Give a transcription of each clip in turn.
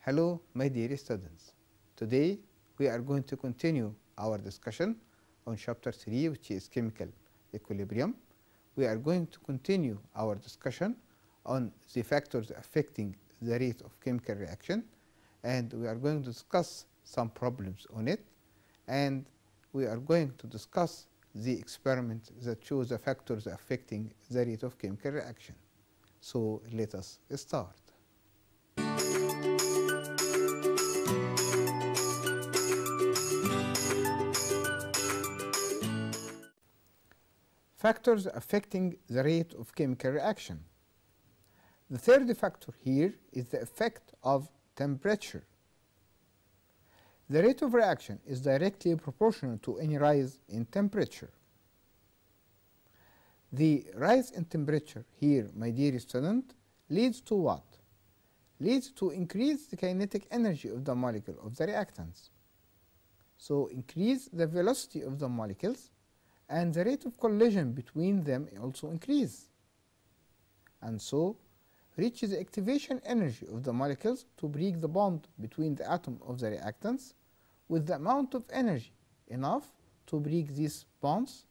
Hello, my dear students. Today we are going to continue our discussion on chapter 3, which is chemical equilibrium. We are going to continue our discussion on the factors affecting the rate of chemical reaction, and we are going to discuss some problems on it, and we are going to discuss the experiment that shows the factors affecting the rate of chemical reaction. So let us start. Factors affecting the rate of chemical reaction. The third factor here is the effect of temperature. The rate of reaction is directly proportional to any rise in temperature. The rise in temperature here, my dear student, leads to what? Leads to increase the kinetic energy of the molecule of the reactants. So increase the velocity of the molecules, and the rate of collision between them also increase, and so reach the activation energy of the molecules to break the bond between the atom of the reactants with the amount of energy enough to break these bonds,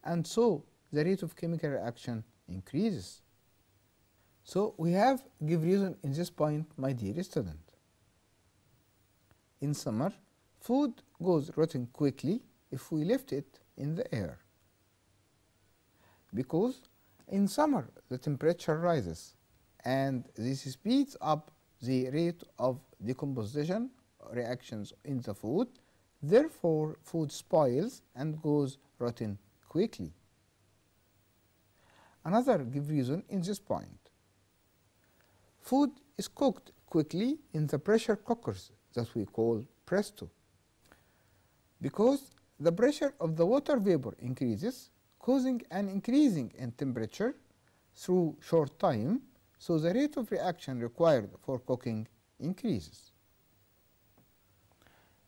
and so the rate of chemical reaction increases. So we have give reason in this point, my dear student. In summer, food goes rotten quickly if we left it in the air, because in summer the temperature rises and this speeds up the rate of decomposition reactions in the food. Therefore, food spoils and goes rotten quickly. Another give reason in this point. Food is cooked quickly in the pressure cookers that we call presto, because the pressure of the water vapor increases, causing an increasing in temperature through short time, so the rate of reaction required for cooking increases.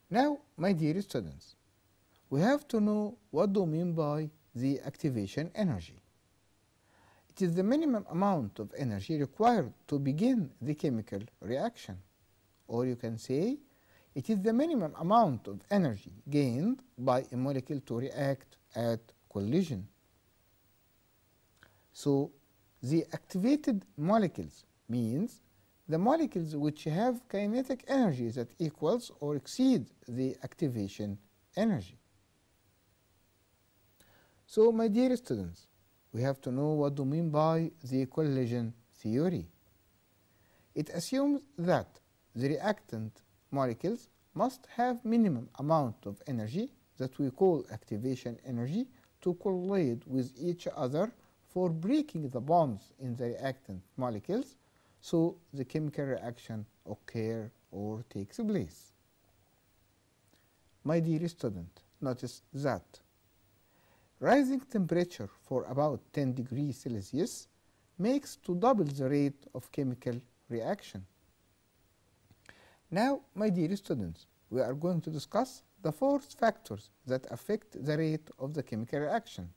Now, my dear students, we have to know what do we mean by the activation energy. It is the minimum amount of energy required to begin the chemical reaction, or you can say it is the minimum amount of energy gained by a molecule to react at collision. So the activated molecules means the molecules which have kinetic energy that equals or exceeds the activation energy. So my dear students, we have to know what do we mean by the collision theory. It assumes that the reactant molecules must have minimum amount of energy that we call activation energy to collide with each other for breaking the bonds in the reactant molecules, so the chemical reaction occur or takes place. My dear student, notice that rising temperature for about 10 degrees Celsius makes to double the rate of chemical reaction. Now, my dear students, we are going to discuss the fourth factors that affect the rate of the chemical reaction,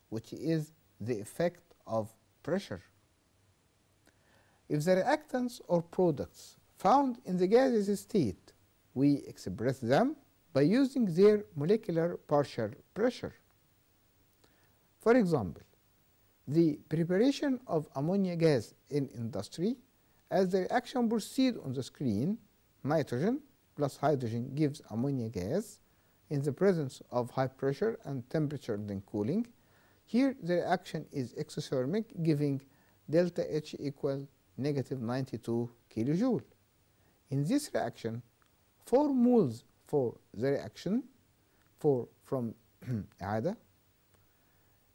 which is the effect of pressure. If the reactants or products found in the gaseous state, we express them by using their molecular partial pressure. For example, the preparation of ammonia gas in industry, as the reaction proceeds on the screen, nitrogen plus hydrogen gives ammonia gas in the presence of high pressure and temperature then cooling. Here the reaction is exothermic, giving delta H equal negative 92 kilojoule. In this reaction, 4 moles for the reaction, 4 from عادة.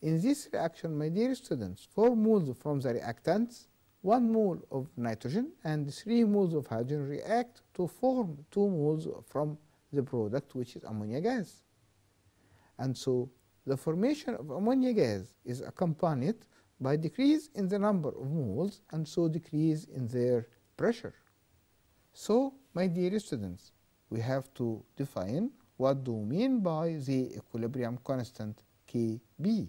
In this reaction, my dear students, 4 moles from the reactants, 1 mole of nitrogen and 3 moles of hydrogen react to form 2 moles from the product, which is ammonia gas. And so the formation of ammonia gas is accompanied by decrease in the number of moles and so decrease in their pressure. So, my dear students, we have to define what do we mean by the equilibrium constant Kb.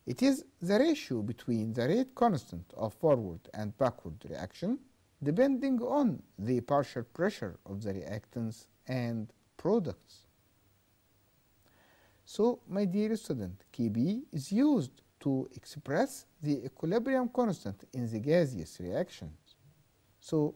It is the ratio between the rate constant of forward and backward reaction depending on the partial pressure of the reactants and products. So, my dear student, Kb is used to express the equilibrium constant in the gaseous reactions. So,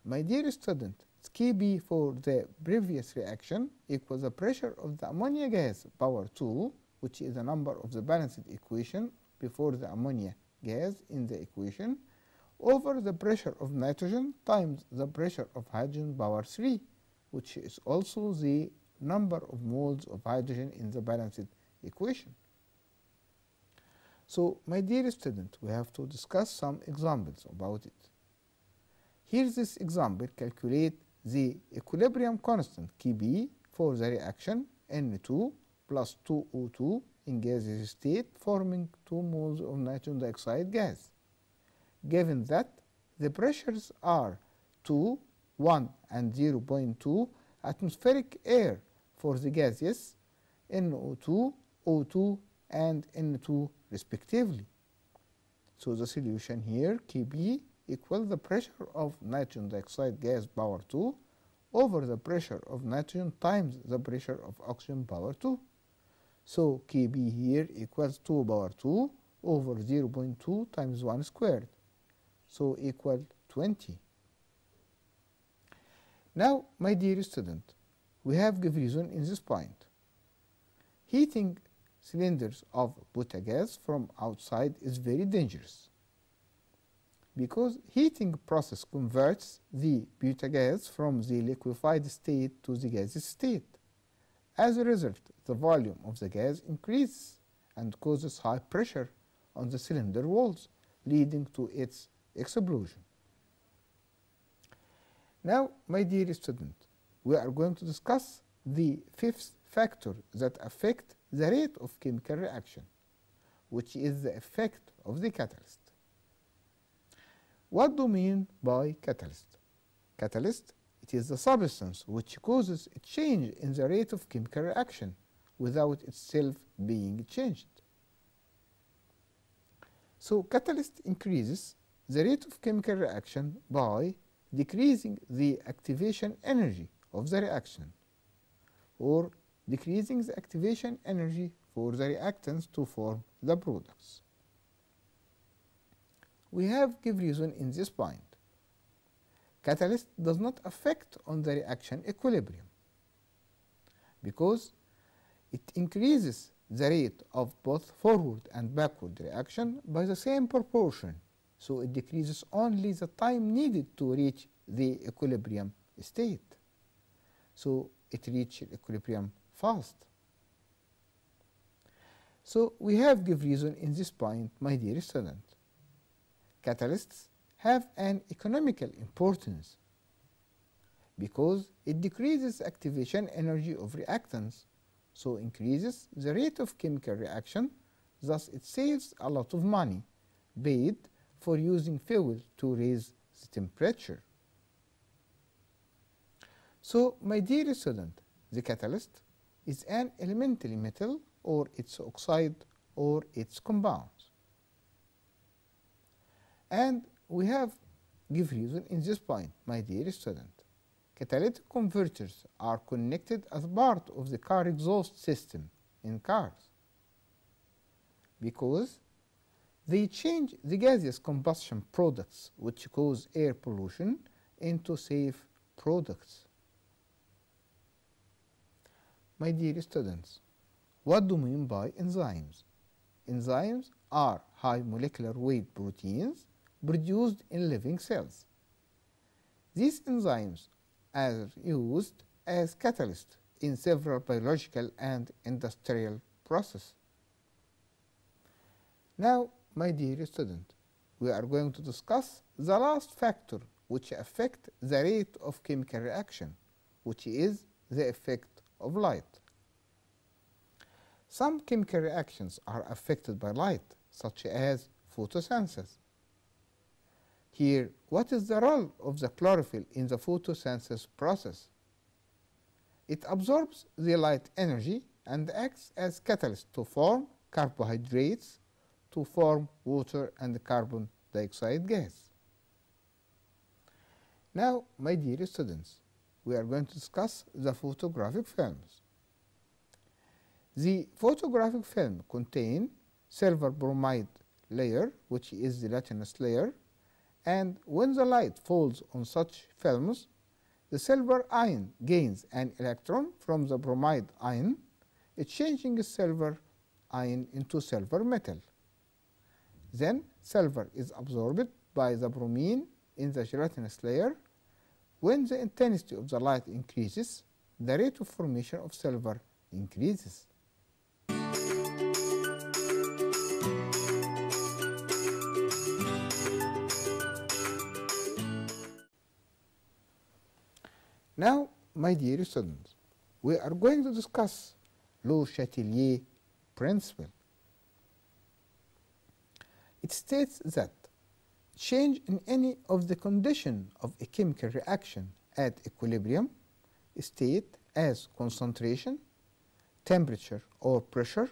my dear student, Kb for the previous reaction equals the pressure of the ammonia gas power 2, which is the number of the balanced equation before the ammonia gas in the equation, over the pressure of nitrogen times the pressure of hydrogen power 3, which is also the number of moles of hydrogen in the balanced equation. So, my dear student, we have to discuss some examples about it. Here this example calculate the equilibrium constant Kb for the reaction N2 plus 2O2 in gaseous state forming 2 moles of nitrogen dioxide gas, given that the pressures are 2, 1 and 0.2 atmospheric air for the gaseous NO2, O2 and N2 respectively. So, the solution here Kb equals the pressure of nitrogen dioxide gas power 2 over the pressure of nitrogen times the pressure of oxygen power 2. So, Kb here equals 2 power 2 over 0.2 times 1 squared. So, equal 20. Now, my dear student, we have give reason in this point. Heating cylinders of butane from outside is very dangerous, because heating process converts the butane from the liquefied state to the gaseous state. As a result, the volume of the gas increases and causes high pressure on the cylinder walls, leading to its explosion. Now, my dear student, we are going to discuss the fifth factor that affect the rate of chemical reaction, which is the effect of the catalyst. What do you mean by catalyst? Catalyst, it is the substance which causes a change in the rate of chemical reaction without itself being changed. So, catalyst increases the rate of chemical reaction by decreasing the activation energy of the reaction, or decreasing the activation energy for the reactants to form the products. We have give reason in this point. Catalyst does not affect on the reaction equilibrium, because it increases the rate of both forward and backward reaction by the same proportion. So, it decreases only the time needed to reach the equilibrium state. So, it reaches equilibrium fast. So, we have give reason in this point, my dear student. Catalysts have an economical importance because it decreases activation energy of reactants, so increases the rate of chemical reaction, thus it saves a lot of money paid for using fuel to raise the temperature. So, my dear student, the catalyst is an elementary metal or its oxide or its compounds. And we have give reason in this point, my dear student. Catalytic converters are connected as part of the car exhaust system in cars because they change the gaseous combustion products which cause air pollution into safe products. My dear students, what do we mean by enzymes? Enzymes are high molecular weight proteins produced in living cells. These enzymes are used as catalysts in several biological and industrial processes. Now, my dear student, we are going to discuss the last factor which affects the rate of chemical reaction, which is the effect of light. Some chemical reactions are affected by light, such as photosynthesis. Here, what is the role of the chlorophyll in the photosynthesis process? It absorbs the light energy and acts as catalyst to form carbohydrates, to form water and carbon dioxide gas. Now, my dear students, we are going to discuss the photographic films. The photographic film contains silver bromide layer, which is the latinous layer, and when the light falls on such films, the silver ion gains an electron from the bromide ion, exchanging the silver ion into silver metal. Then silver is absorbed by the bromine in the gelatinous layer. When the intensity of the light increases, the rate of formation of silver increases. Now, my dear students, we are going to discuss Le Chatelier principle. It states that change in any of the condition of a chemical reaction at equilibrium state as concentration, temperature, or pressure,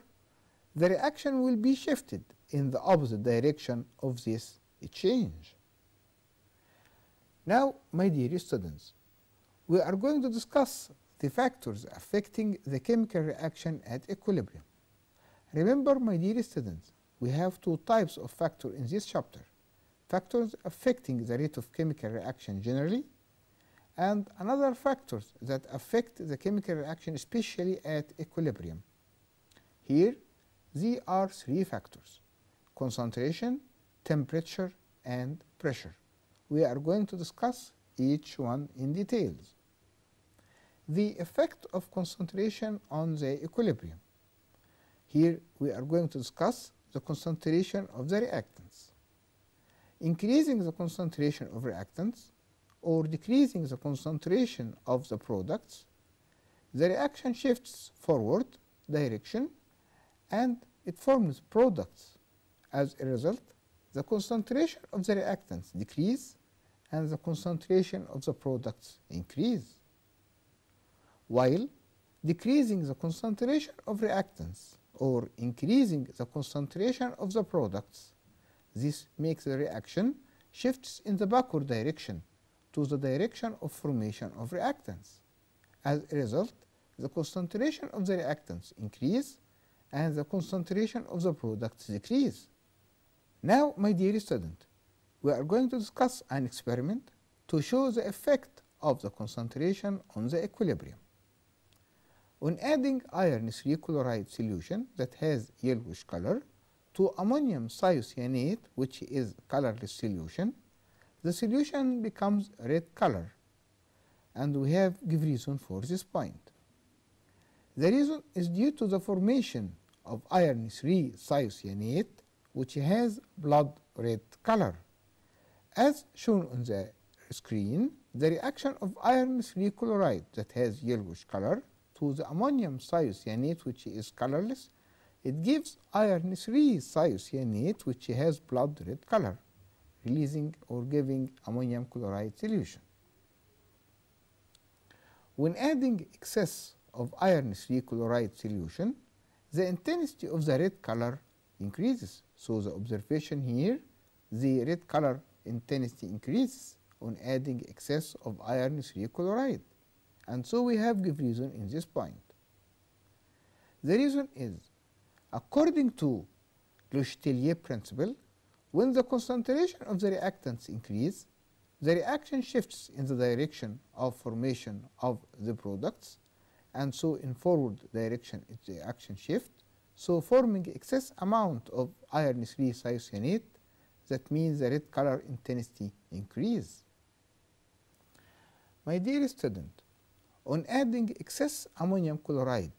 the reaction will be shifted in the opposite direction of this change. Now, my dear students, we are going to discuss the factors affecting the chemical reaction at equilibrium. Remember, my dear students, we have two types of factors in this chapter: factors affecting the rate of chemical reaction generally, and another factors that affect the chemical reaction especially at equilibrium. Here, there are three factors: concentration, temperature, and pressure. We are going to discuss each one in details. The effect of concentration on the equilibrium. Here we are going to discuss the concentration of the reactants. Increasing the concentration of reactants or decreasing the concentration of the products, the reaction shifts forward direction and it forms products. As a result, the concentration of the reactants decrease and the concentration of the products increase. While decreasing the concentration of reactants or increasing the concentration of the products, this makes the reaction shifts in the backward direction to the direction of formation of reactants. As a result, the concentration of the reactants increase and the concentration of the products decrease. Now, my dear student, we are going to discuss an experiment to show the effect of the concentration on the equilibrium. On adding iron 3 chloride solution that has yellowish color to ammonium thiocyanate, which is colorless solution, the solution becomes red color, and we have give reason for this point. The reason is due to the formation of iron 3 thiocyanate, which has blood red color. As shown on the screen, the reaction of iron 3 chloride that has yellowish color to the ammonium thiocyanate, which is colorless, it gives iron 3 thiocyanate, which has blood red color, releasing or giving ammonium chloride solution. When adding excess of iron 3 chloride solution, the intensity of the red color increases. So the observation here, the red color intensity increases on adding excess of iron 3 chloride. And so we have give reason in this point. The reason is, according to Le Chatelier principle, when the concentration of the reactants increase, the reaction shifts in the direction of formation of the products, and so in forward direction the reaction shift, so forming excess amount of iron 3 thiocyanate, that means the red color intensity increase. My dear student, on adding excess ammonium chloride,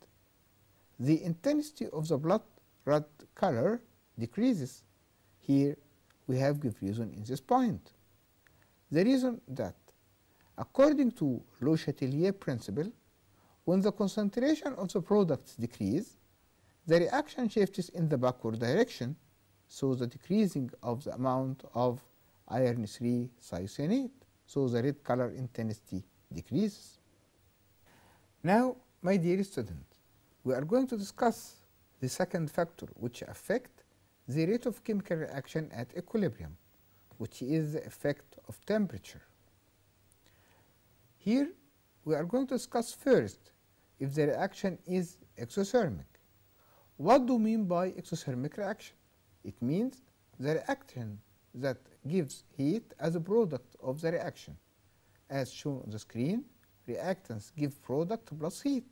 the intensity of the blood red color decreases. Here we have give reason in this point. The reason that, according to Le Chatelier principle, when the concentration of the products decrease, the reaction shifts in the backward direction, so the decreasing of the amount of iron 3 thiocyanate, so the red color intensity decreases. Now, my dear student, we are going to discuss the second factor which affect the rate of chemical reaction at equilibrium, which is the effect of temperature. Here we are going to discuss first if the reaction is exothermic. What do we mean by exothermic reaction? It means the reaction that gives heat as a product of the reaction. As shown on the screen, reactants give product plus heat,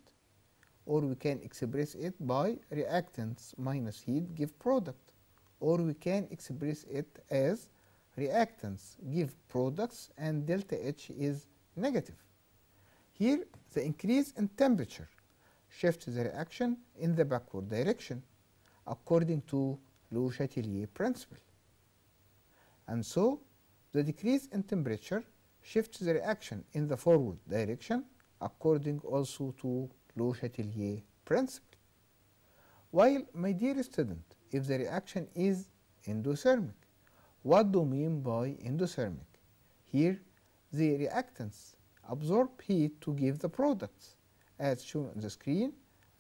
or we can express it by reactants minus heat give product, or we can express it as reactants give products and delta H is negative. Here the increase in temperature shifts the reaction in the backward direction according to Le Chatelier principle. And so the decrease in temperature shifts the reaction in the forward direction according also to Le Chatelier principle. While, my dear student, if the reaction is endothermic, what do we mean by endothermic? Here the reactants absorb heat to give the products. As shown on the screen,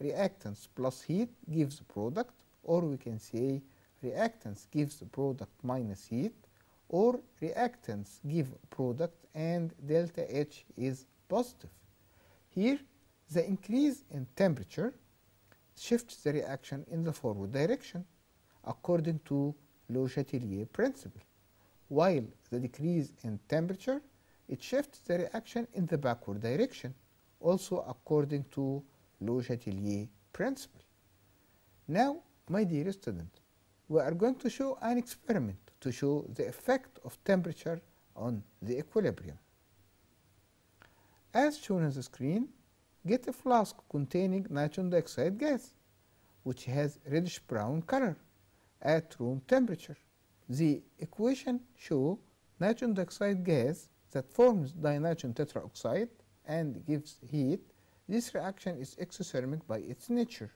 reactants plus heat gives the product, or we can say reactants gives the product minus heat, or reactants give product and delta H is positive. Here the increase in temperature shifts the reaction in the forward direction according to Le Chatelier principle, while the decrease in temperature, it shifts the reaction in the backward direction also according to Le Chatelier principle. Now, my dear student, we are going to show an experiment to show the effect of temperature on the equilibrium. As shown on the screen, get a flask containing nitrogen dioxide gas, which has reddish brown color at room temperature. The equation shows nitrogen dioxide gas that forms dinitrogen tetraoxide and gives heat. This reaction is exothermic by its nature.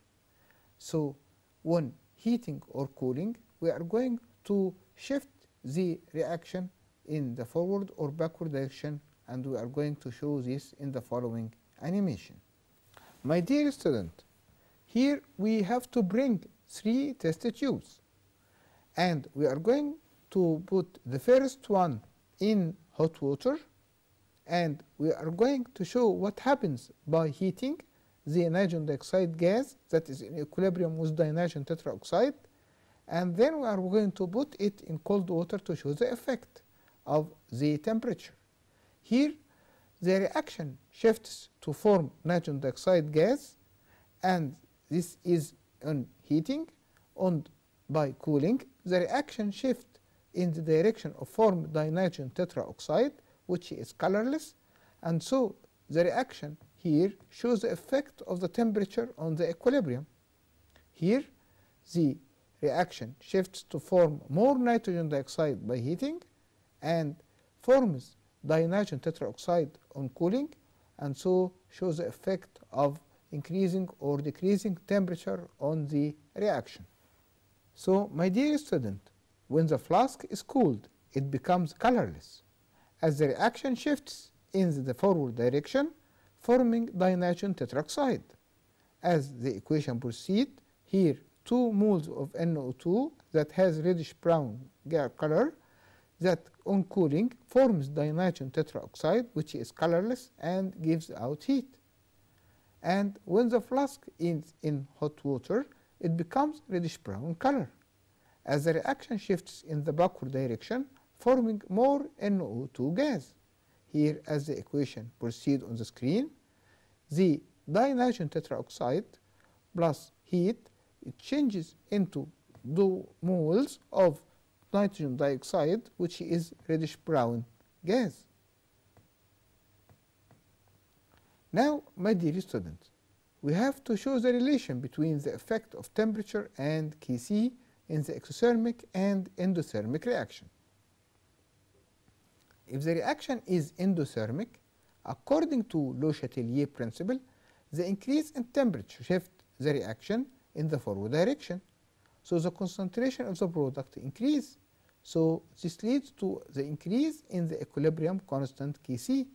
So when heating or cooling, we are going to shift the reaction in the forward or backward direction, and we are going to show this in the following animation. My dear student, here we have to bring 3 test tubes, and we are going to put the first one in hot water, and we are going to show what happens by heating the nitrogen dioxide gas that is in equilibrium with dinitrogen tetraoxide, and then we are going to put it in cold water to show the effect of the temperature. Here the reaction shifts to form nitrogen dioxide gas, and this is on heating. And by cooling, the reaction shifts in the direction of form dinitrogen tetraoxide, which is colorless, and so the reaction here shows the effect of the temperature on the equilibrium. Here the reaction shifts to form more nitrogen dioxide by heating and forms dinitrogen tetraoxide on cooling, and so shows the effect of increasing or decreasing temperature on the reaction. So, my dear student, when the flask is cooled, it becomes colorless as the reaction shifts in the forward direction, forming dinitrogen tetroxide. As the equation proceeds, here 2 moles of NO2 that has reddish brown color that on cooling forms dinitrogen tetraoxide, which is colorless and gives out heat. And when the flask is in hot water, it becomes reddish brown color as the reaction shifts in the backward direction, forming more NO2 gas. Here, as the equation proceeds on the screen, the dinitrogen tetraoxide plus heat, it changes into 2 moles of nitrogen dioxide, which is reddish brown gas. Now, my dear students, we have to show the relation between the effect of temperature and Kc in the exothermic and endothermic reaction. If the reaction is endothermic, according to Le Chatelier principle, the increase in temperature shifts the reaction in the forward direction. So the concentration of the product increase. So this leads to the increase in the equilibrium constant Kc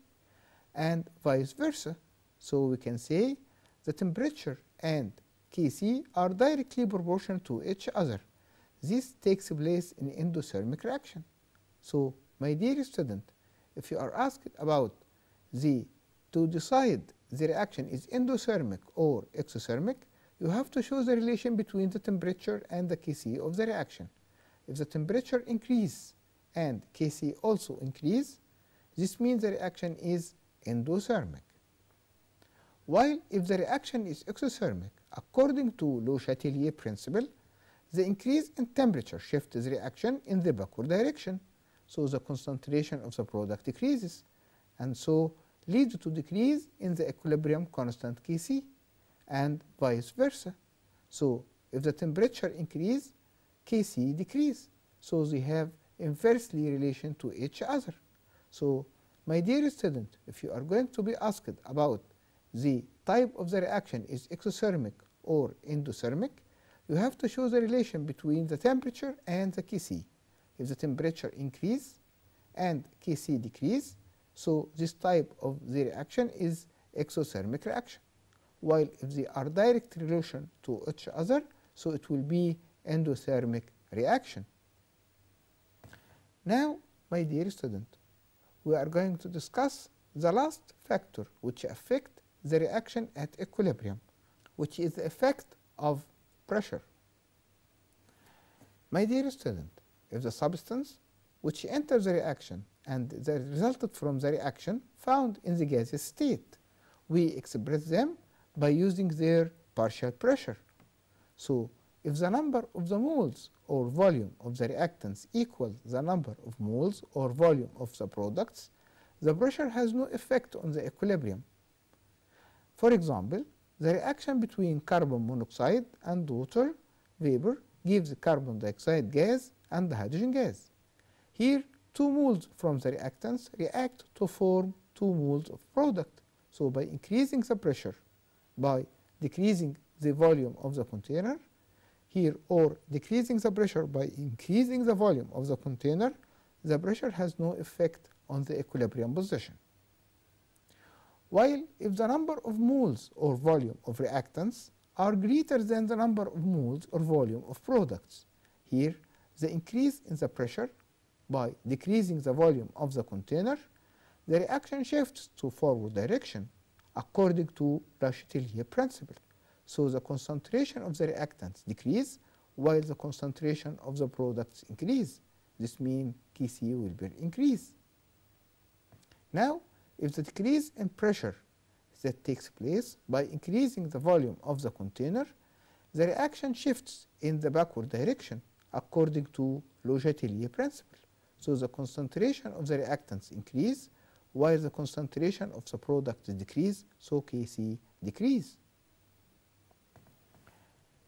and vice versa. So we can say the temperature and Kc are directly proportional to each other. This takes place in endothermic reaction. So, my dear student, if you are asked about the to decide the reaction is endothermic or exothermic, you have to show the relation between the temperature and the Kc of the reaction. If the temperature increase and Kc also increase, this means the reaction is endothermic. While if the reaction is exothermic, according to Le Chatelier principle, the increase in temperature shifts the reaction in the backward direction, so the concentration of the product decreases, and so leads to decrease in the equilibrium constant Kc, and vice versa. So if the temperature increase, Kc decrease, so they have inversely relation to each other. So my dear student, if you are going to be asked about the type of the reaction is exothermic or endothermic, you have to show the relation between the temperature and the Kc. If the temperature increase and Kc decrease, so this type of the reaction is exothermic reaction. While if they are direct relation to each other, so it will be endothermic reaction. Now, my dear student, we are going to discuss the last factor which affect the reaction at equilibrium, which is the effect of pressure. My dear student, if the substance which enters the reaction and the resulted from the reaction found in the gaseous state, we express them by using their partial pressure. So if the number of the moles or volume of the reactants equals the number of moles or volume of the products, the pressure has no effect on the equilibrium. For example, the reaction between carbon monoxide and water vapor gives carbon dioxide gas and hydrogen gas. Here, 2 moles from the reactants react to form 2 moles of product. So by increasing the pressure, by decreasing the volume of the container, here, or decreasing the pressure by increasing the volume of the container, the pressure has no effect on the equilibrium position. While if the number of moles or volume of reactants are greater than the number of moles or volume of products, here the increase in the pressure by decreasing the volume of the container, the reaction shifts to forward direction according to Le Chatelier principle. So the concentration of the reactants decrease while the concentration of the products increase. This means Kc will be increased. Now, if the decrease in pressure that takes place by increasing the volume of the container, the reaction shifts in the backward direction according to Le Chatelier principle. So the concentration of the reactants increase while the concentration of the products decrease, so Kc decrease.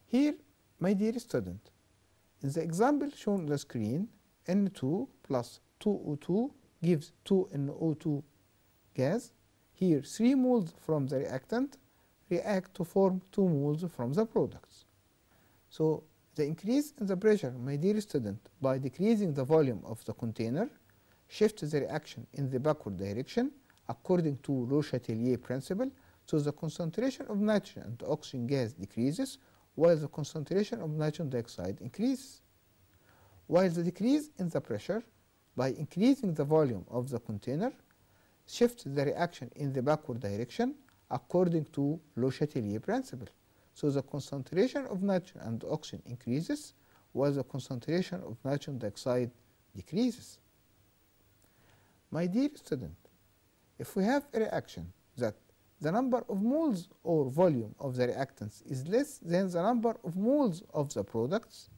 Here, my dear student, in the example shown on the screen, N2 plus 2O2 gives 2NO2 gas. Here, 3 moles from the reactant react to form 2 moles from the products. So the increase in the pressure, my dear student, by decreasing the volume of the container, shifts the reaction in the backward direction according to Le Chatelier principle, so the concentration of nitrogen and oxygen gas decreases while the concentration of nitrogen dioxide increases. While the decrease in the pressure by increasing the volume of the container shifts the reaction in the backward direction according to Le Chatelier principle. So the concentration of nitrogen and oxygen increases while the concentration of nitrogen dioxide decreases. My dear student, if we have a reaction that the number of moles or volume of the reactants is less than the number of moles of the products,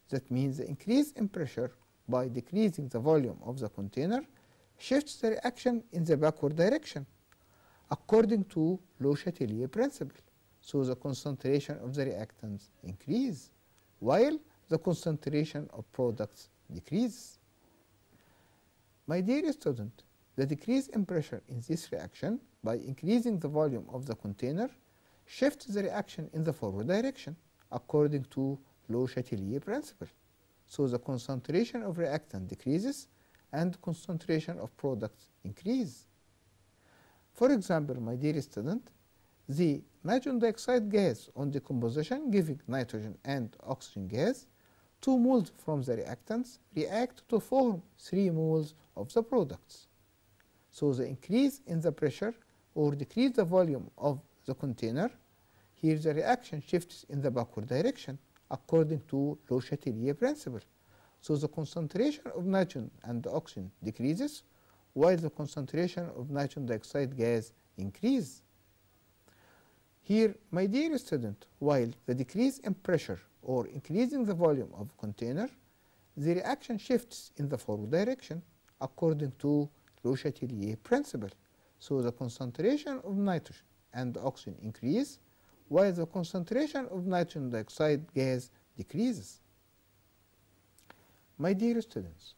that means the increase in pressure by decreasing the volume of the container shifts the reaction in the backward direction according to Le Chatelier principle. So the concentration of the reactants increase while the concentration of products decreases. My dear student, the decrease in pressure in this reaction by increasing the volume of the container shifts the reaction in the forward direction according to Le Chatelier principle. So the concentration of reactant decreases and concentration of products increase. For example, my dear student, the nitrogen dioxide gas on decomposition giving nitrogen and oxygen gas, 2 moles from the reactants react to form 3 moles of the products. So the increase in the pressure or decrease the volume of the container, here the reaction shifts in the backward direction according to Le Chatelier principle. So the concentration of nitrogen and oxygen decreases while the concentration of nitrogen dioxide gas increases. Here, my dear student, while the decrease in pressure or increasing the volume of container, the reaction shifts in the forward direction according to Le Chatelier principle. So the concentration of nitrogen and oxygen increase while the concentration of nitrogen dioxide gas decreases. My dear students,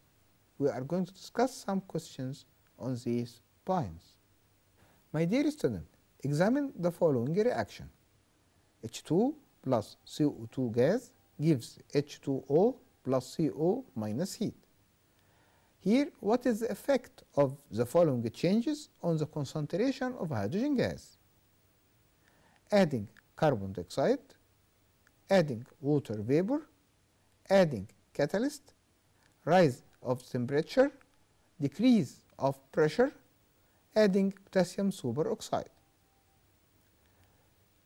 we are going to discuss some questions on these points. My dear student, examine the following reaction. H2 plus CO2 gas gives H2O plus CO minus heat. Here, what is the effect of the following changes on the concentration of hydrogen gas? Adding carbon dioxide, adding water vapor, adding catalyst, rise of temperature, decrease of pressure, adding potassium superoxide.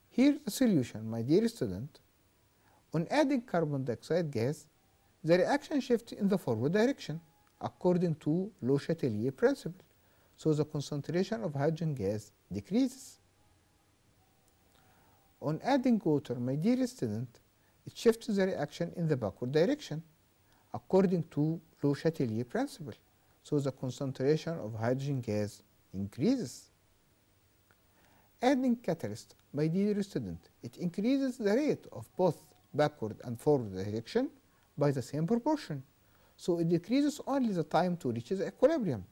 Here the solution, my dear student. On adding carbon dioxide gas, the reaction shifts in the forward direction according to Le Chatelier principle, so the concentration of hydrogen gas decreases. On adding water, my dear student, it shifts the reaction in the backward direction according to Le Chatelier principle, so the concentration of hydrogen gas increases. Adding catalyst, my dear student, it increases the rate of both backward and forward direction by the same proportion, so it decreases only the time to reach the equilibrium,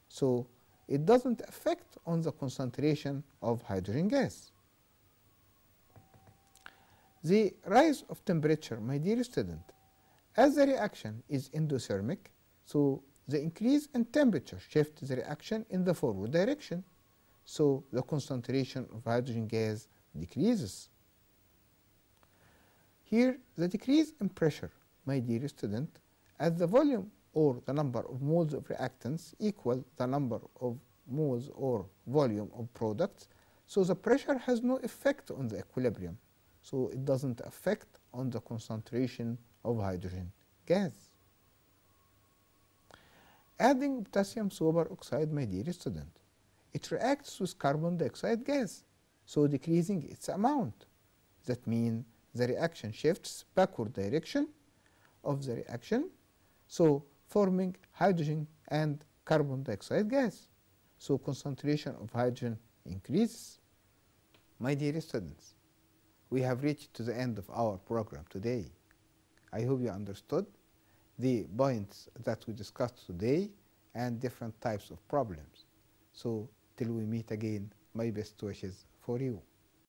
so it doesn't affect on the concentration of hydrogen gas. The rise of temperature, my dear student, as the reaction is endothermic, so the increase in temperature shifts the reaction in the forward direction, so the concentration of hydrogen gas decreases. Here, the decrease in pressure, my dear student, as the volume or the number of moles of reactants equal the number of moles or volume of products, so the pressure has no effect on the equilibrium, so it doesn't affect on the concentration of hydrogen gas. Adding potassium superoxide, my dear student, it reacts with carbon dioxide gas, so decreasing its amount. That means the reaction shifts backward direction of the reaction, so forming hydrogen and carbon dioxide gas, so concentration of hydrogen increases. My dear students, we have reached to the end of our program today. I hope you understood the points that we discussed today and different types of problems. So till we meet again, my best wishes for you.